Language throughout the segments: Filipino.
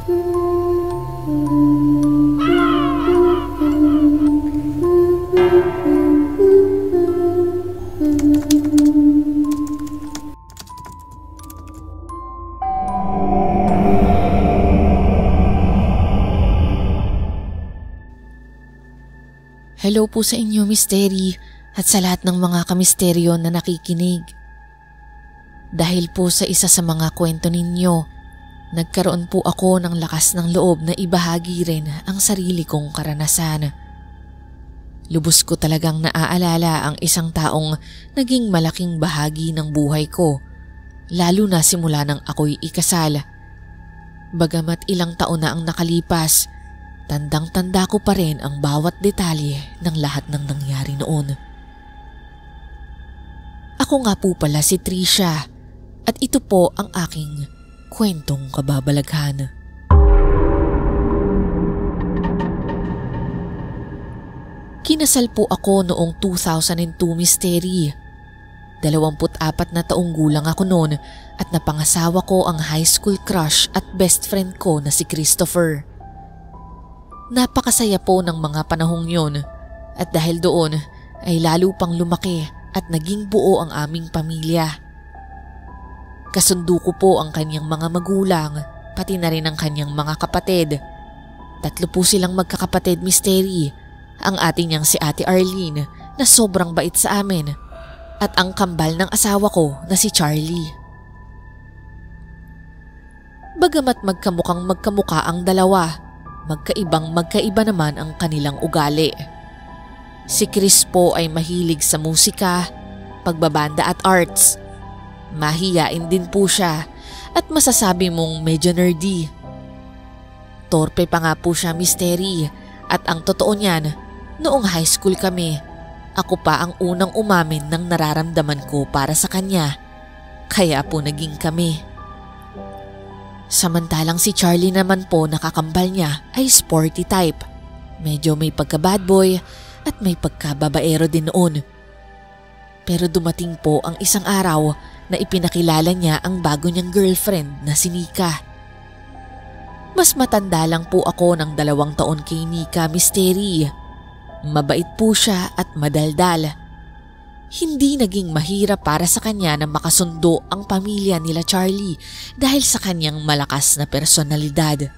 Hello po sa inyo, Mystery, at sa lahat ng mga kamisteryo na nakikinig. Dahil po sa isa sa mga kwento ninyo, nagkaroon po ako ng lakas ng loob na ibahagi rin ang sarili kong karanasan. Lubos ko talagang naaalala ang isang taong naging malaking bahagi ng buhay ko, lalo na simula nang ako'y ikasal. Bagamat ilang taon na ang nakalipas, tandang-tanda ko pa rin ang bawat detalye ng lahat ng nangyari noon. Ako nga po pala si Trisha at ito po ang aking kwentong kababalaghan. Kinasal po ako noong 2002, Mystery. 24 na taong gulang ako noon at napangasawa ko ang high school crush at best friend ko na si Christopher. Napakasaya po ng mga panahong yun at dahil doon ay lalo pang lumaki at naging buo ang aming pamilya. Kasundo ko po ang kanyang mga magulang, pati na rin ang kanyang mga kapatid. 3 po silang magkakapatid, Mystery. Ang ating niyang si Ate Arlene na sobrang bait sa amin at ang kambal ng asawa ko na si Charlie. Bagamat magkamukhang magkamuka ang dalawa, magkaiba naman ang kanilang ugali. Si Chris po ay mahilig sa musika, pagbabanda at arts. Mahiyain din po siya at masasabi mong medyo nerdy. Torpe pa nga po siya, Mystery, at ang totoo niyan, noong high school kami, ako pa ang unang umamin ng nararamdaman ko para sa kanya. Kaya po naging kami. Samantalang si Charlie naman po nakakambal niya ay sporty type. Medyo may pagka-bad boy at may pagka-babaero din noon. Pero dumating po ang isang araw na ipinakilala niya ang bago niyang girlfriend na si Nika. Mas matanda lang po ako ng 2 taon kay Nika, Mystery. Mabait po siya at madaldal. Hindi naging mahirap para sa kanya na makasundo ang pamilya nila Charlie dahil sa kanyang malakas na personalidad.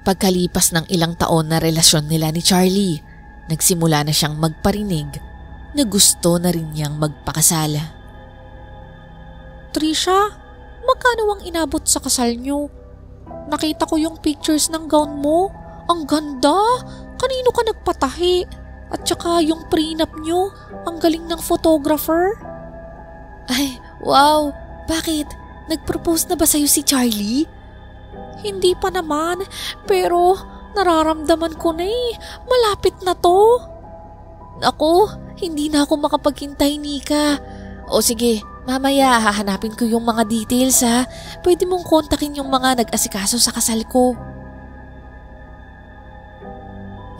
Pagkalipas ng ilang taon na relasyon nila ni Charlie, nagsimula na siyang magparinig na gusto na rin niyang magpakasal. Trisha, magkano ang inabot sa kasal niyo? Nakita ko yung pictures ng gown mo. Ang ganda! Kanino ka nagpatahi? At saka yung prenup nyo, ang galing ng photographer. Ay, wow! Bakit? Nag-propose na ba sa'yo si Charlie? Hindi pa naman, pero nararamdaman ko na malapit na to. Ako, hindi na ako makapaghintay, Nika. O sige, mamaya hahanapin ko yung mga details ha. Pwede mong kontakin yung mga nag-asikaso sa kasal ko.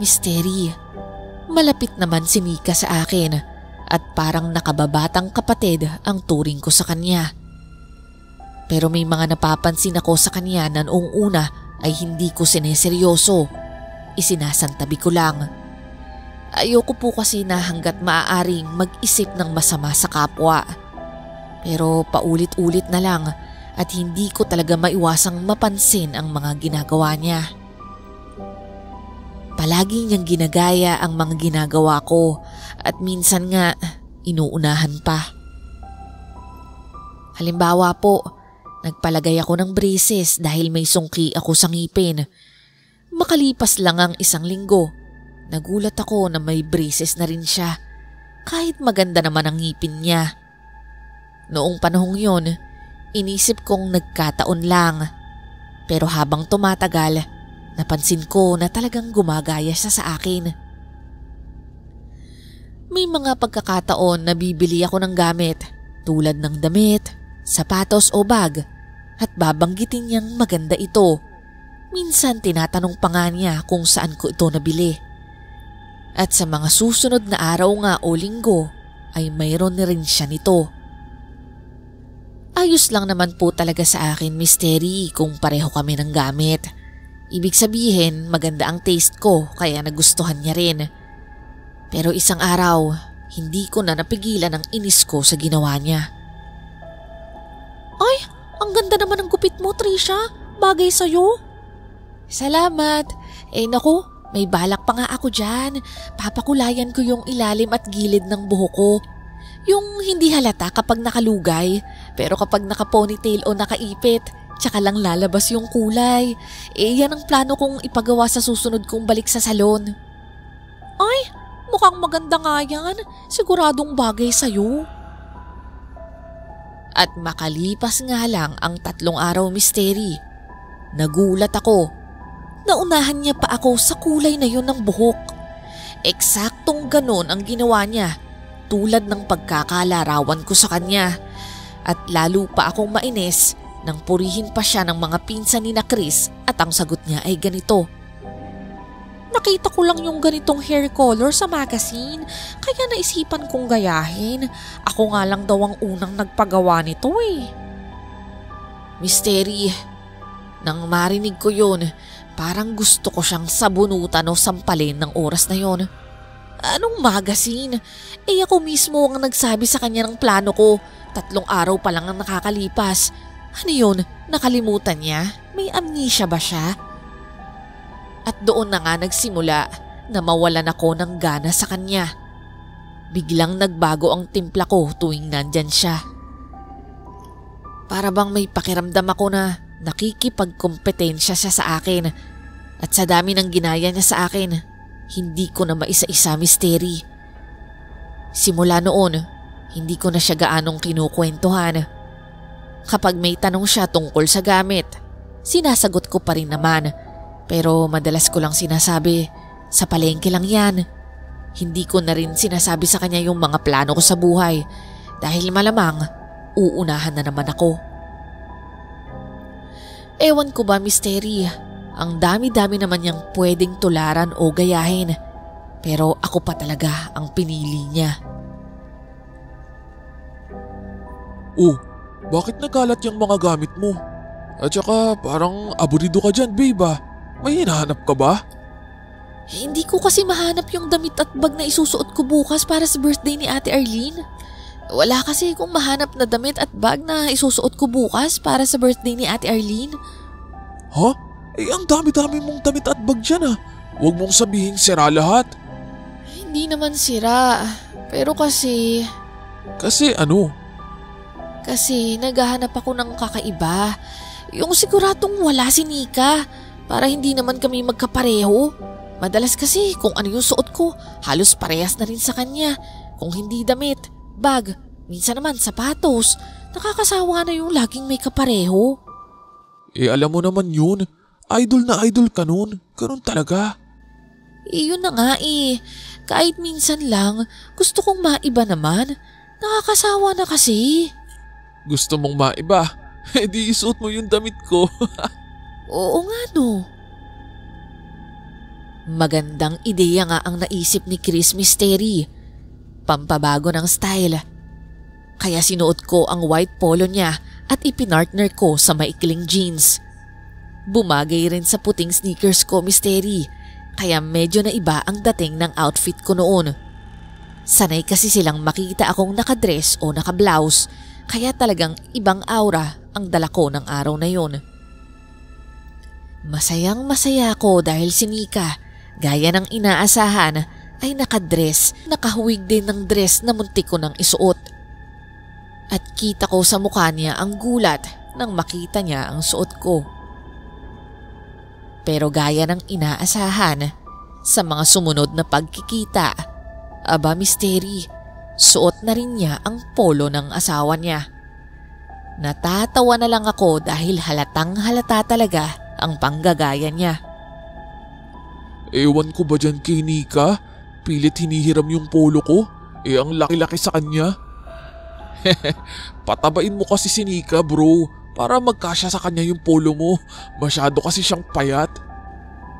Mystery. Malapit naman si Nika sa akin at parang nakababatang kapatid ang turing ko sa kanya. Pero may mga napapansin ako sa kanya na noong una ay hindi ko sineseryoso. Isinasantabi ko lang. Ayoko po kasi na hanggat maaaring mag-isip ng masama sa kapwa. Pero paulit-ulit na lang at hindi ko talaga maiwasang mapansin ang mga ginagawa niya. Palagi niyang ginagaya ang mga ginagawa ko at minsan nga inuunahan pa. Halimbawa po, nagpalagay ako ng braces dahil may sungki ako sa ngipin. Makalipas lang ang 1 linggo, nagulat ako na may braces na rin siya kahit maganda naman ang ngipin niya. Noong panahong yon, inisip kong nagkataon lang. Pero habang tumatagal, napansin ko na talagang gumagaya siya sa akin. May mga pagkakataon na bibili ako ng gamit tulad ng damit, sapatos o bag at babanggitin niyang maganda ito. Minsan tinatanong pa nga niya kung saan ko ito nabili. At sa mga susunod na araw nga o linggo ay mayroon na rin siya nito. Ayos lang naman po talaga sa akin, Miss Terry, kung pareho kami ng gamit. Ibig sabihin, maganda ang taste ko kaya nagustuhan niya rin. Pero isang araw, hindi ko na napigilan ang inis ko sa ginawa niya. Ay, ang ganda naman ng gupit mo, Trisha. Bagay sa'yo. Salamat. Naku, may balak pa nga ako dyan. Papakulayan ko yung ilalim at gilid ng buhok ko. Yung hindi halata kapag nakalugay, pero kapag naka-ponytail o nakaipit, tsaka lang lalabas yung kulay. Yan ang plano kong ipagawa sa susunod kong balik sa salon. Ay, mukhang maganda nga yan. Siguradong bagay sa'yo. At makalipas nga lang ang 3 araw, Miss Terry. Nagulat ako. Naunahan niya pa ako sa kulay na yun ng buhok. Eksaktong ganon ang ginawa niya, tulad ng pagkakalarawan ko sa kanya. At lalo pa akong mainis nang purihin pa siya ng mga pinsan ni na Chris at ang sagot niya ay ganito. Nakita ko lang yung ganitong hair color sa magazine, kaya naisipan kong gayahin. Ako nga lang daw ang unang nagpagawa nito eh. Miss Terry, nang marinig ko yun, parang gusto ko siyang sabunutan o sampalin ng oras na yon. Anong magazine? Ako mismo ang nagsabi sa kanya ng plano ko. 3 araw pa lang ang nakakalipas. Ano yun? Nakalimutan niya? May amnesia ba siya? At doon na nga nagsimula na mawalan ako ng gana sa kanya. Biglang nagbago ang timpla ko tuwing nandyan siya. Para bang may pakiramdam ako na nakikipagkompetensya siya sa akin. At sa dami ng ginaya niya sa akin, hindi ko na maisa-isa, Miss Terry. Simula noon, hindi ko na siya gaanong kinukwentuhan. Kapag may tanong siya tungkol sa gamit, sinasagot ko pa rin naman. Pero madalas ko lang sinasabi, sa palengke lang yan. Hindi ko na rin sinasabi sa kanya yung mga plano ko sa buhay dahil malamang uunahan na naman ako. Ewan ko ba, Miss Terry, ang dami-dami naman niyang pwedeng tularan o gayahin. Pero ako pa talaga ang pinili niya. Oh, bakit nagalat yung mga gamit mo? At saka parang aburido ka dyan, babe ah. May hinahanap ka ba? Hindi ko kasi mahanap yung damit at bag na isusuot ko bukas para sa birthday ni Ate Arlene. Wala kasi kung mahanap na damit at bag na isusuot ko bukas para sa birthday ni Ate Arlene. Ha? Ang dami-dami mong damit at bag dyan ah. Huwag mong sabihin sira lahat. Hindi naman sira, pero kasi... Kasi ano? Kasi naghahanap ako ng kakaiba. Yung siguradong wala si Nika. Para hindi naman kami magkapareho. Madalas kasi kung ano yung suot ko, halos parehas na rin sa kanya. Kung hindi damit, bag, minsan naman sapatos. Nakakasawa na yung laging may kapareho. Alam mo naman yun. Idol na idol ka nun. Ganun talaga. Yun na nga eh. Kahit minsan lang, gusto kong maiba naman. Nakakasawa na kasi. Gusto mong maiba? Di isuot mo yung damit ko. Oo nga no. Magandang ideya nga ang naisip ni Chris, Miss Terry. Pampabago ng style. Kaya sinuot ko ang white polo niya at ipinartner ko sa maikling jeans. Bumagay rin sa puting sneakers ko, Miss Terry. Kaya medyo na iba ang dating ng outfit ko noon. Sanay kasi silang makita akong nakadress o nakablouse. Kaya talagang ibang aura ang dala ko ng araw na yun. Masayang masaya ako dahil si Nika, gaya ng inaasahan, ay nakadress, nakahuwig din ng dress na muntik ko nang isuot. At kita ko sa mukha niya ang gulat nang makita niya ang suot ko. Pero gaya ng inaasahan, sa mga sumunod na pagkikita, aba Miss Terry, suot na rin niya ang polo ng asawa niya. Natatawa na lang ako dahil halatang halata talaga ang panggagaya niya. Ewan ko ba dyan kay Nika? Pilit hinihiram yung polo ko. Ang laki-laki sa kanya. Patabain mo kasi si Nika, bro. Para magkasya sa kanya yung polo mo. Masyado kasi siyang payat.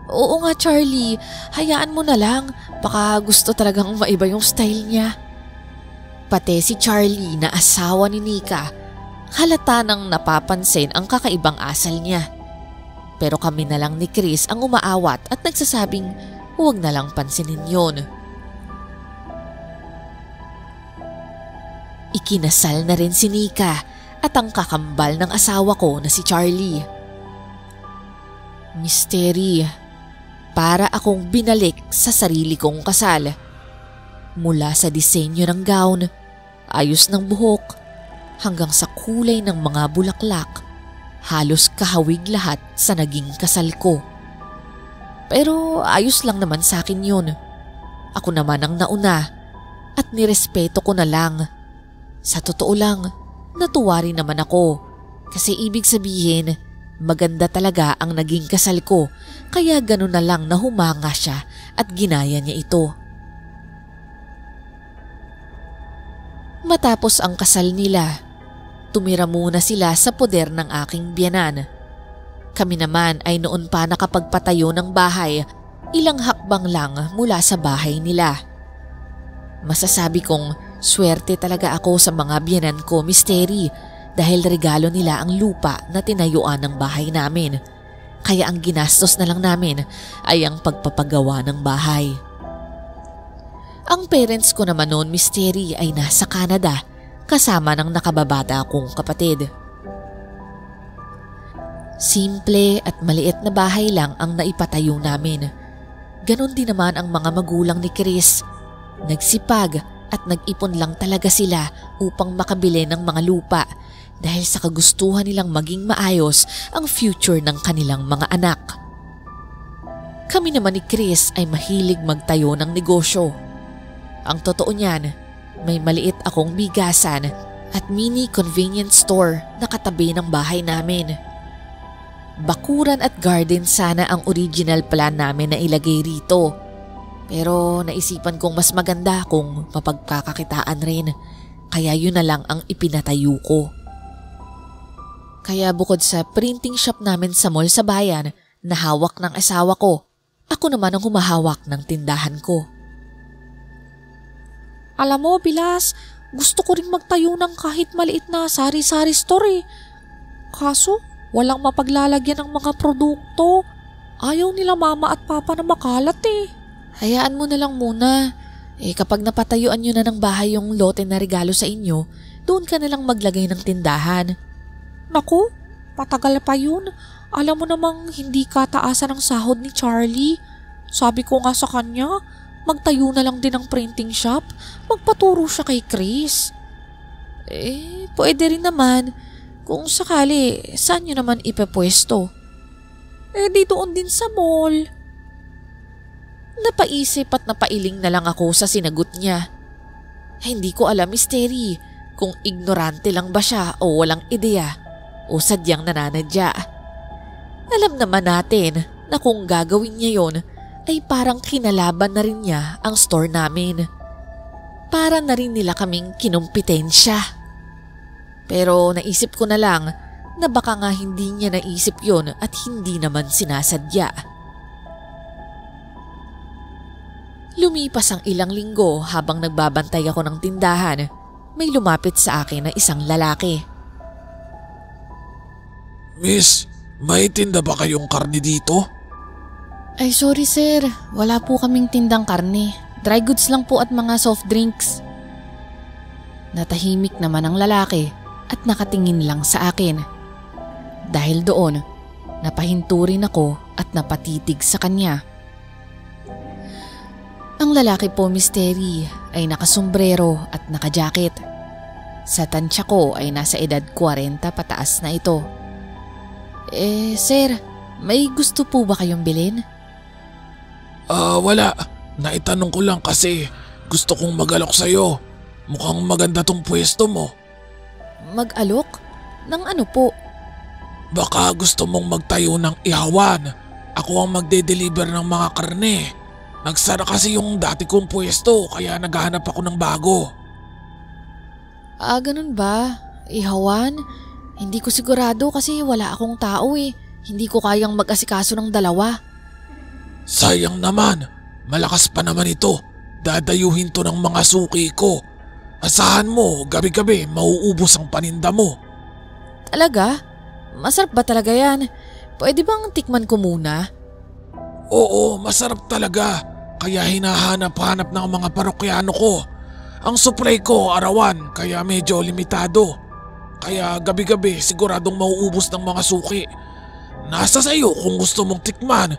Oo nga Charlie, hayaan mo na lang. Baka gusto talagang maiba yung style niya. Pati si Charlie na asawa ni Nika Halata nang napapansin ang kakaibang asal niya. Pero kami na lang ni Chris ang umaawat at nagsasabing huwag na lang pansinin yun. Ikinasal na rin si Nika at ang kakambal ng asawa ko na si Charlie. Misteri, para akong binalik sa sarili kong kasal. Mula sa disenyo ng gown, ayos ng buhok, hanggang sa kulay ng mga bulaklak, halos kahawig lahat sa naging kasal ko. Pero ayos lang naman sa akin yun. Ako naman ang nauna at nirespeto ko na lang. Sa totoo lang, natuwa rin naman ako kasi ibig sabihin maganda talaga ang naging kasal ko kaya ganun na lang na humanga siya at ginaya niya ito. Matapos ang kasal nila, tumira muna sila sa poder ng aking biyanan. Kami naman ay noon pa nakapagpatayo ng bahay, ilang hakbang lang mula sa bahay nila. Masasabi kong swerte talaga ako sa mga biyanan ko, Misteri, dahil regalo nila ang lupa na tinayuan ng bahay namin. Kaya ang ginastos na lang namin ay ang pagpapagawa ng bahay. Ang parents ko naman noon, Misteri, ay nasa Canada kasama ng nakababata kong kapatid. Simple at maliit na bahay lang ang naipatayo namin. Ganon din naman ang mga magulang ni Chris. Nagsipag at nag-ipon lang talaga sila upang makabili ng mga lupa dahil sa kagustuhan nilang maging maayos ang future ng kanilang mga anak. Kami naman ni Chris ay mahilig magtayo ng negosyo. Ang totoo niyan, may maliit akong bigasan at mini convenience store na katabi ng bahay namin. Bakuran at garden sana ang original plan namin na ilagay rito. Pero naisipan kong mas maganda kung mapagkakakitaan rin, kaya yun na lang ang ipinatayo ko. Kaya bukod sa printing shop namin sa mall sa bayan na hawak ng asawa ko, ako naman ang humahawak ng tindahan ko. Alam mo, Bilas, gusto ko rin magtayo ng kahit maliit na sari-sari store. Kaso, walang mapaglalagyan ng mga produkto. Ayaw nila mama at papa na makalat eh. Hayaan mo na lang muna. Kapag napatayuan nyo na ng bahay yung lote na regalo sa inyo, doon ka na lang maglagay ng tindahan. Naku, patagal pa yun. Alam mo namang hindi kataasan ang sahod ni Charlie. Sabi ko nga sa kanya, magtayo na lang din ng printing shop. Magpaturo siya kay Chris. Pwede rin naman. Kung sakali, saan nyo naman ipapwesto? Di doon din sa mall. Napaisip at napailing na lang ako sa sinagot niya. Hindi ko alam, Misteri, kung ignorante lang ba siya o walang ideya o sadyang nananadya. Alam naman natin na kung gagawin niya yon ay parang kinalaban na rin niya ang store namin. Para na rin nila kaming kinumpitensya. Pero naisip ko na lang na baka nga hindi niya naisip yon at hindi naman sinasadya. Lumipas ang ilang linggo habang nagbabantay ako ng tindahan. May lumapit sa akin na isang lalaki. Miss, may tinda ba kayong karne dito? Ay sorry sir, wala po kaming tindang karne. Dry goods lang po at mga soft drinks. Natahimik naman ang lalaki at nakatingin lang sa akin. Dahil doon, napahinto rin ako at napatitig sa kanya. Ang lalaki po, Misteri, ay nakasombrero at nakajacket. Sa tansya ko ay nasa edad 40 pataas na ito. Sir, may gusto po ba kayong bilhin? Wala. Naitanong ko lang kasi gusto kong mag-alok sa'yo. Mukhang maganda tong pwesto mo. Mag-alok? Ng ano po? Baka gusto mong magtayo ng ihawan. Ako ang magde-deliver ng mga karne. Nagsara kasi yung dati kong pwesto kaya naghahanap ako ng bago. Ganun ba? Ihawan? Hindi ko sigurado kasi wala akong tao eh. Hindi ko kayang mag-asikaso ng dalawa. Sayang naman. Malakas pa naman ito. Dadayuhin to ng mga suki ko. Asahan mo, gabi-gabi mauubos ang paninda mo. Talaga? Masarap ba talaga yan? Pwede bang tikman ko muna? Oo, masarap talaga. Kaya hinahanap-hanap ng mga parokyano ko. Ang supply ko arawan kaya medyo limitado. Kaya gabi-gabi siguradong mauubos ng mga suki. Nasa sayo kung gusto mong tikman.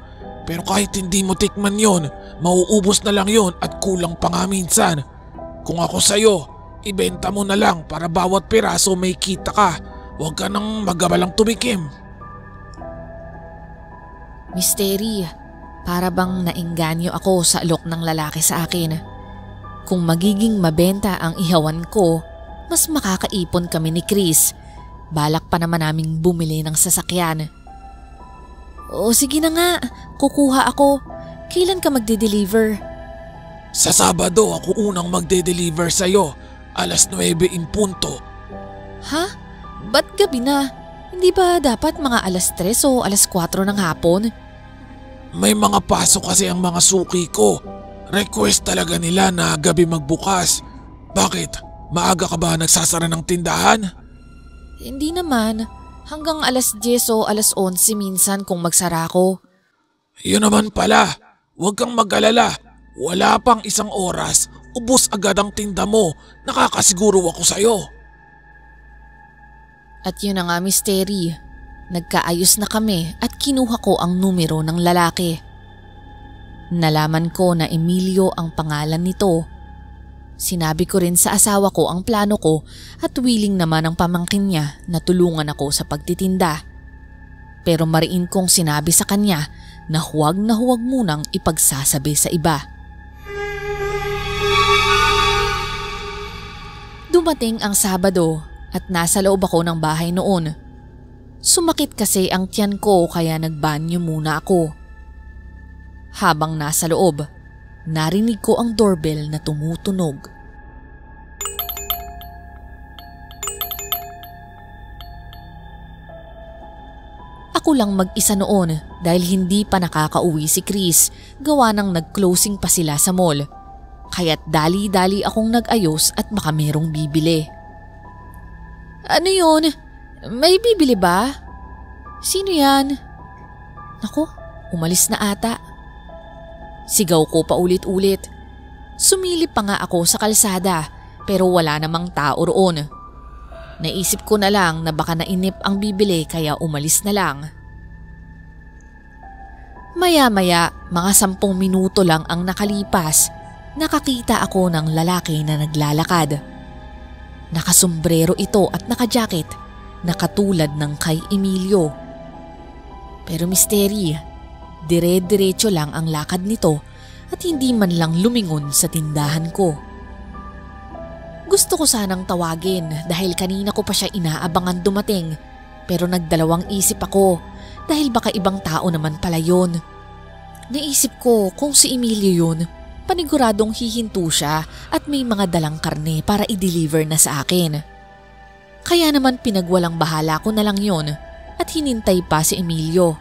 Pero kahit hindi mo tikman yon, mauubos na lang yon at kulang pa nga minsan. Kung ako sayo, ibenta mo na lang para bawat piraso may kita ka. Huwag ka nang magabalang tumikim. Misteri, para bang naengganyo ako sa alok ng lalaki sa akin. Kung magiging mabenta ang ihawan ko, mas makakaipon kami ni Chris. Balak pa naman naming bumili ng sasakyan. O sige na nga, kukuha ako. Kailan ka magde-deliver? Sa Sabado ako unang magde-deliver sa'yo. 9:00 in punto. Ha? Ba't gabi na? Hindi ba dapat mga 3:00 o 4:00 ng hapon? May mga pasok kasi ang mga suki ko. Request talaga nila na gabi magbukas. Bakit? Maaga ka ba nagsasara ng tindahan? Hindi naman. Hanggang 10:00 o 11:00 minsan kung magsara ko. Yun naman pala. Huwag kang mag-alala. Wala pang 1 oras. Ubos agad ang tinda mo. Nakakasiguro ako sa'yo. At yun na nga, Misteri. Nagkaayos na kami at kinuha ko ang numero ng lalaki. Nalaman ko na Emilio ang pangalan nito. Sinabi ko rin sa asawa ko ang plano ko at willing naman ang pamangkin niya na tulungan ako sa pagtitinda. Pero mariin kong sinabi sa kanya na huwag munang ipagsasabi sa iba. Dumating ang Sabado at nasa loob ako ng bahay noon. Sumakit kasi ang tiyan ko kaya nagbanyo muna ako. Habang nasa loob, narinig ko ang doorbell na tumutunog. Ako lang mag-isa noon dahil hindi pa nakakauwi si Chris, gawa ng nag-closing pa sila sa mall. Kaya't dali-dali akong nag-ayos at baka merong bibili. Ano yun? May bibili ba? Sino yan? Naku, umalis na ata. Sigaw ko pa ulit-ulit. Sumilip pa nga ako sa kalsada pero wala namang tao roon. Naisip ko na lang na baka nainip ang bibili kaya umalis na lang. Maya-maya, mga 10 minuto lang ang nakalipas, nakakita ako ng lalaki na naglalakad. Nakasombrero ito at nakajacket na katulad ng kay Emilio. Pero Misteri, dire-diretso lang ang lakad nito at hindi man lang lumingon sa tindahan ko. Gusto ko sanang tawagin dahil kanina ko pa siya inaabangan dumating pero nagdalawang isip ako dahil baka ibang tao naman pala yun. Naisip ko kung si Emilio yun, paniguradong hihinto siya at may mga dalang karne para i-deliver na sa akin. Kaya naman pinagwalang bahala ko na lang yun at hinintay pa si Emilio.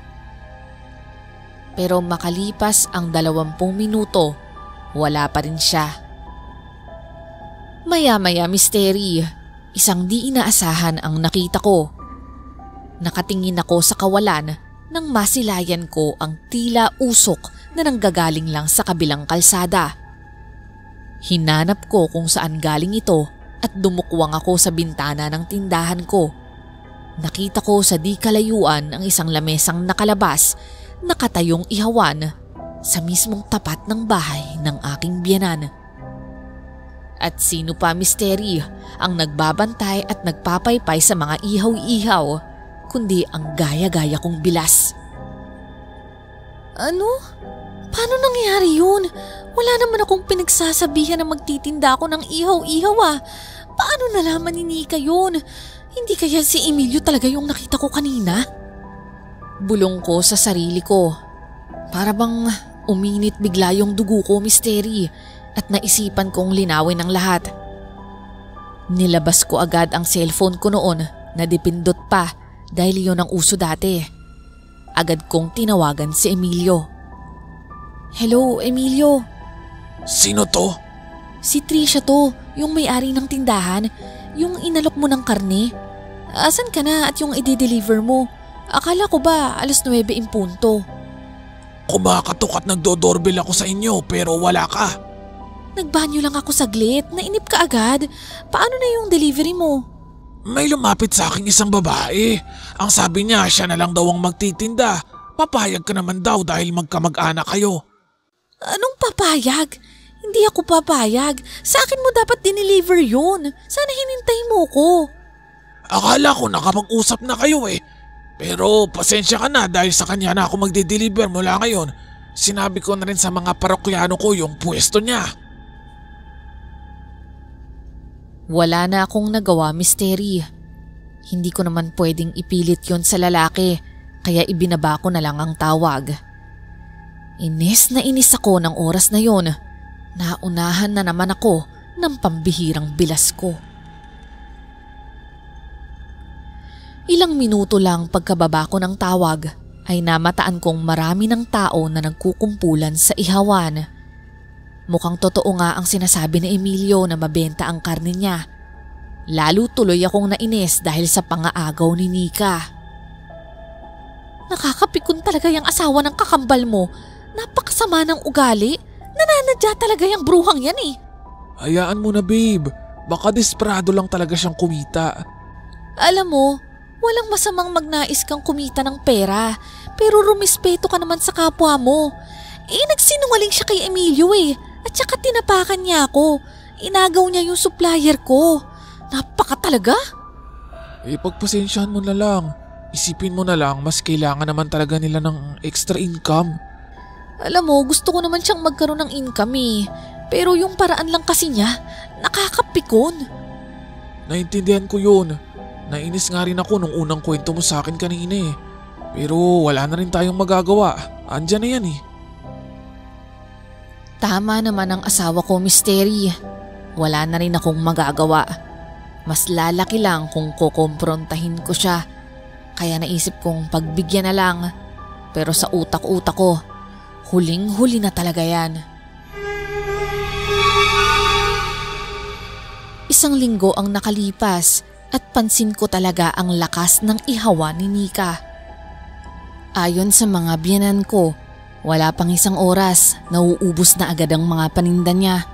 Pero makalipas ang 20 minuto, wala pa rin siya. Maya-maya, Misteri, isang di inaasahan ang nakita ko. Nakatingin ako sa kawalan nang masilayan ko ang tila usok na nanggagaling lang sa kabilang kalsada. Hinanap ko kung saan galing ito at dumukwang ako sa bintana ng tindahan ko. Nakita ko sa di kalayuan ang isang lamesang nakalabas, nakatayong ihawan sa mismong tapat ng bahay ng aking biyenan. At sino pa, Misteri, ang nagbabantay at nagpapaypay sa mga ihaw-ihaw, kundi ang gaya-gaya kong bilas. Ano? Paano nangyari yun? Wala naman akong pinagsasabihan na magtitinda ako ng ihaw-ihaw ah. Paano nalaman ni Nika yun? Hindi kaya si Emilio talaga yung nakita ko kanina? Bulong ko sa sarili ko. Para bang uminit bigla yung dugo ko, Misteri, at naisipan kong linawin ang lahat. Nilabas ko agad ang cellphone ko noon na dipindot pa dahil yun ang uso dati. Agad kong tinawagan si Emilio. Hello, Emilio. Sino to? Si Trisha to, yung may-ari ng tindahan, yung inalok mo ng karne. Asan ka na at yung i-deliver mo? Akala ko ba 9:00 in punto? Kumakatok at nagdo-doorbell ako sa inyo pero wala ka. Nagbanyo lang ako saglit, nainip ka agad. Paano na yung delivery mo? May lumapit sa aking isang babae. Ang sabi niya siya na lang daw ang magtitinda. Papayag ka naman daw dahil magkamag-anak kayo. Anong papayag? Hindi ako papayag. Sa akin mo dapat dineliver yun. Sana hinintay mo ko. Akala ko nakapag-usap na kayo eh. Pero pasensya ka na dahil sa kanya na ako magde-deliver mula ngayon. Sinabi ko na rin sa mga parokyano ko yung pwesto niya. Wala na akong nagawa, Misteri. Hindi ko naman pwedeng ipilit yon sa lalaki, kaya ibinaba ko na lang ang tawag. Inis na inis ako ng oras na yon. Naunahan na naman ako ng pambihirang bilas ko. Ilang minuto lang pagkababa ko ng tawag ay namataan kong marami ng tao na nagkukumpulan sa ihawan. Mukhang totoo nga ang sinasabi ni Emilio na mabenta ang karne niya. Lalo tuloy akong nainis dahil sa pangaagaw ni Nika. Nakakapikon talaga yung asawa ng kakambal mo. Napakasama ng ugali. Nananadya talaga yung bruhang yan eh. Hayaan mo na babe. Baka desperado lang talaga siyang kumita. Alam mo, walang masamang magnais kang kumita ng pera, pero rumispeto ka naman sa kapwa mo. Nagsinungaling siya kay Emilio eh, at saka tinapakan niya ako. Inagaw niya yung supplier ko. Napaka talaga. Pagpasensyahan mo na lang. Isipin mo na lang, mas kailangan naman talaga nila ng extra income. Alam mo, gusto ko naman siyang magkaroon ng income eh. Pero yung paraan lang kasi niya, nakakapikon. Naintindihan ko yun. Nainis nga rin ako nung unang kwento mo sa akin kanina eh. Pero wala na rin tayong magagawa. Andyan na yan eh. Tama naman ang asawa ko, Misteri. Wala na rin akong magagawa. Mas lalaki lang kung kukomprontahin ko siya. Kaya naisip kong pagbigyan na lang. Pero sa utak-utak ko, huling-huli na talaga yan. Isang linggo ang nakalipas at pansin ko talaga ang lakas ng ihawa ni Nika. Ayon sa mga biyenan ko, wala pang isang oras, nauubos na agad ang mga paninda niya.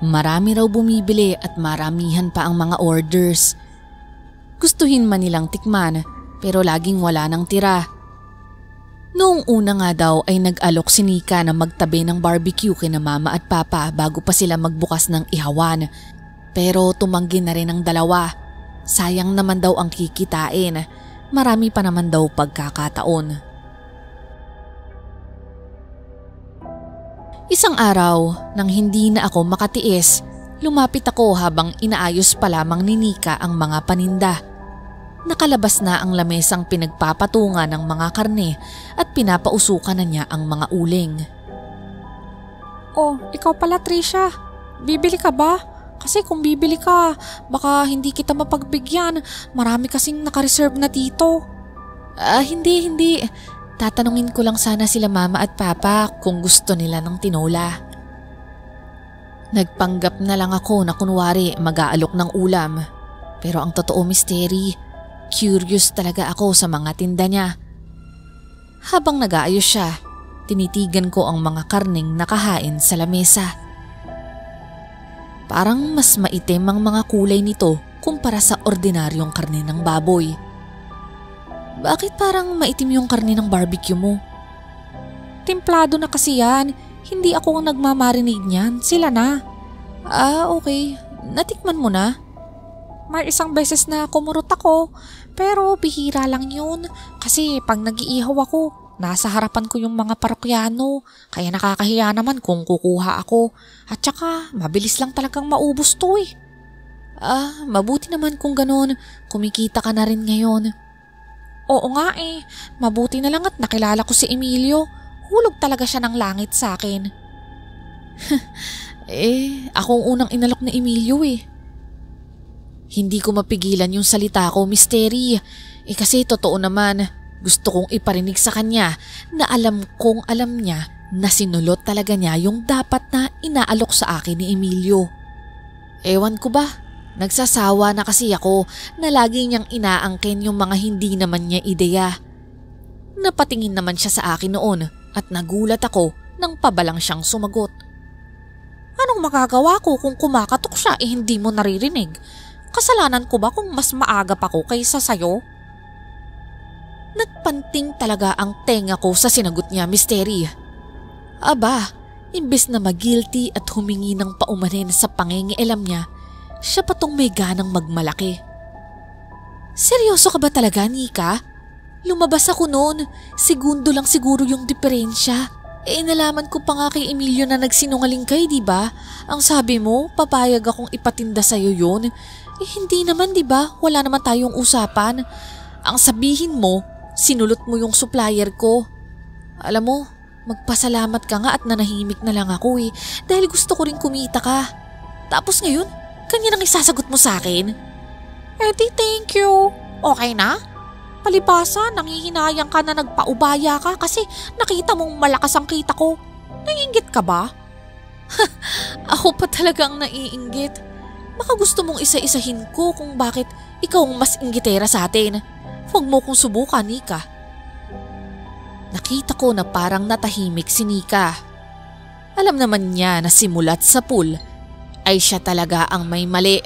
Marami raw bumibili at maramihan pa ang mga orders. Gustuhin man nilang tikman pero laging wala nang tira. Noong una nga daw ay nag-alok si Nika na magtabi ng barbecue kina mama at papa bago pa sila magbukas ng ihawan. Pero tumanggi na rin ang dalawa. Sayang naman daw ang kikitain. Marami pa naman daw pagkakataon. Isang araw, nang hindi na ako makatiis, lumapit ako habang inaayos pa lamang ni Nika ang mga paninda. Nakalabas na ang lamesang pinagpapatungan ng mga karne at pinapausukan na niya ang mga uling. Oh, ikaw pala Trisha. Bibili ka ba? Kasi kung bibili ka, baka hindi kita mapagbigyan. Marami kasing nakareserve na dito. Hindi. Tatanungin ko lang sana sila mama at papa kung gusto nila ng tinola. Nagpanggap na lang ako na kunwari mag-aalok ng ulam. Pero ang totoo, Misteri, curious talaga ako sa mga tinda niya. Habang nag-aayos siya, tinitigan ko ang mga karneng nakahain sa lamesa. Parang mas maitim ang mga kulay nito kumpara sa ordinaryong karne ng baboy. Bakit parang maitim yung karne ng barbecue mo? Templado na kasi yan. Hindi ako ang nagmamarinate niyan. Sila na. Okay. Natikman mo na? May isang beses na kumurot ako. Pero bihira lang yun. Kasi pag nag-iihaw ako, nasa harapan ko yung mga parokyano. Kaya nakakahiya naman kung kukuha ako. At saka mabilis lang talagang maubos to eh. Mabuti naman kung ganun. Kumikita ka na rin ngayon. Oo nga eh. Mabuti na lang at nakilala ko si Emilio. Hulog talaga siya ng langit sa akin. Ako ang unang inalok ni Emilio eh. Hindi ko mapigilan yung salita ko, Misteri. Kasi totoo naman, gusto kong iparinig sa kanya na alam kong alam niya na sinulot talaga niya yung dapat na inaalok sa akin ni Emilio. Ewan ko ba, Nagsasawa na kasi ako na lagi niyang inaangkin yung mga hindi naman niya ideya. Napatingin naman siya sa akin noon at nagulat ako nang pabalang siyang sumagot. Anong magagawa ko kung kumakatok siya hindi mo naririnig? Kasalanan ko ba kung mas maaga pa ko kaysa sayo? Nagpanting talaga ang tenga ko sa sinagot niya, Misteri. Aba, imbes na mag-guilty at humingi ng paumanin sa pangingialam niya, siya pa tong may ganang magmalaki. Seryoso ka ba talaga, Nika? Lumabas ako noon, segundo lang siguro yung diferensya. Nalaman ko pa nga kay Emilio na nagsinungaling kay, diba? Ang sabi mo, papayag akong ipatinda sa'yo yun. Hindi naman, diba? Wala naman tayong usapan. Ang sabihin mo, sinulot mo yung supplier ko. Alam mo, magpasalamat ka nga at nanahimik na lang ako dahil gusto ko rin kumita ka. Tapos ngayon, kanya nang isasagot mo sa akin. Di thank you. Okay na? Palibasa, nangihinayang ka na nagpaubaya ka kasi nakita mong malakas ang kita ko. Naiinggit ka ba? Ako pa talagang naiinggit. Baka gusto mong isa-isahin ko kung bakit ikaw ang mas inggitera sa atin. Huwag mo kong subukan, Nika. Nakita ko na parang natahimik si Nika. Alam naman niya na simulat sa pool ay siya talaga ang may mali.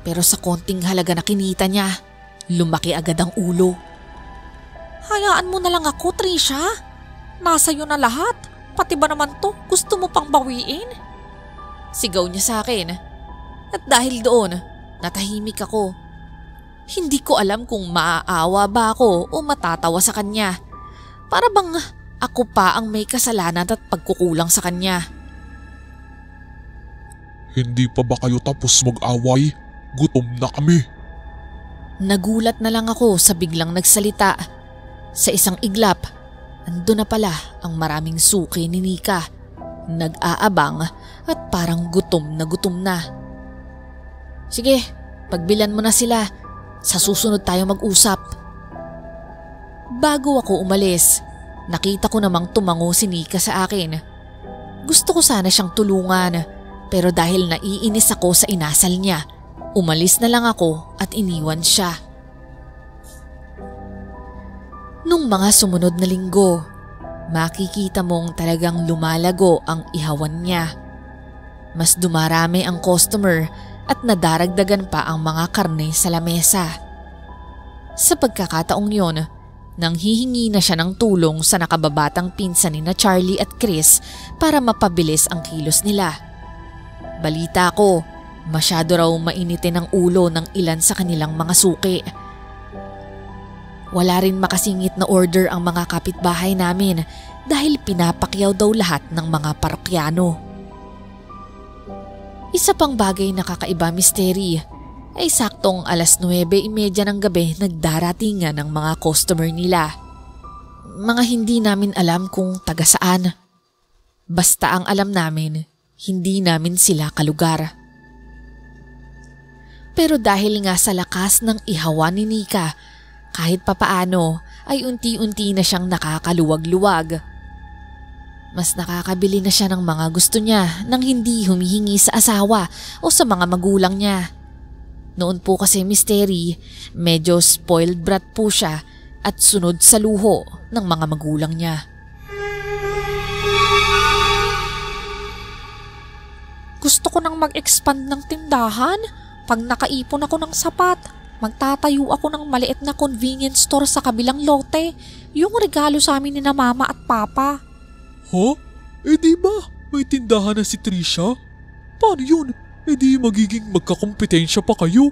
Pero sa konting halaga na kinita niya, lumaki agad ang ulo. Hayaan mo na lang ako, Trisha. Nasa iyo na lahat. Pati ba naman to, gusto mo pang bawiin? Sigaw niya sa akin. At dahil doon, natahimik ako. Hindi ko alam kung maaawa ba ako o matatawa sa kanya. Para bang ako pa ang may kasalanan at pagkukulang sa kanya. Hindi pa ba kayo tapos mag-away? Gutom na kami. Nagulat na lang ako sa biglang nagsalita. Sa isang iglap, andun na pala ang maraming suki ni Nika. Nag-aabang at parang gutom na. Sige, pagbilan mo na sila. Sa susunod tayo mag-usap. Bago ako umalis, nakita ko namang tumango si Nika sa akin. Gusto ko sana siyang tulungan, pero dahil naiinis ako sa inasal niya, umalis na lang ako at iniwan siya. Nung mga sumunod na linggo, makikita mong talagang lumalago ang ihawan niya. Mas dumarami ang customer at nadaragdagan pa ang mga karne sa lamesa. Sa pagkakataong yon, nanghihingi na siya ng tulong sa nakababatang pinsan ni na Charlie at Chris para mapabilis ang kilos nila. Balita ko, masyado raw mainitin ang ulo ng ilan sa kanilang mga suki. Wala rin makasingit na order ang mga kapitbahay namin dahil pinapakyaw daw lahat ng mga parokyano. Isa pang bagay na kakaiba, Misteri, ay saktong 9:30 ng gabi nagdaratingan ng mga customer nila. Mga hindi namin alam kung taga saan. Basta ang alam namin, hindi namin sila kalugar. Pero dahil nga sa lakas ng ihawan ni Nika, kahit papaano ay unti-unti na siyang nakakaluwag-luwag. Mas nakakabili na siya ng mga gusto niya nang hindi humihingi sa asawa o sa mga magulang niya. Noon po kasi, Misteri, medyo spoiled brat po siya at sunod sa luho ng mga magulang niya. Gusto ko nang mag-expand ng tindahan. Pag nakaipon ako ng sapat, magtatayo ako ng maliit na convenience store sa kabilang lote. Yung regalo sa amin ni na mama at papa. Di ba may tindahan na si Trisha? Paano yun? Di magiging magkakompetensya pa kayo?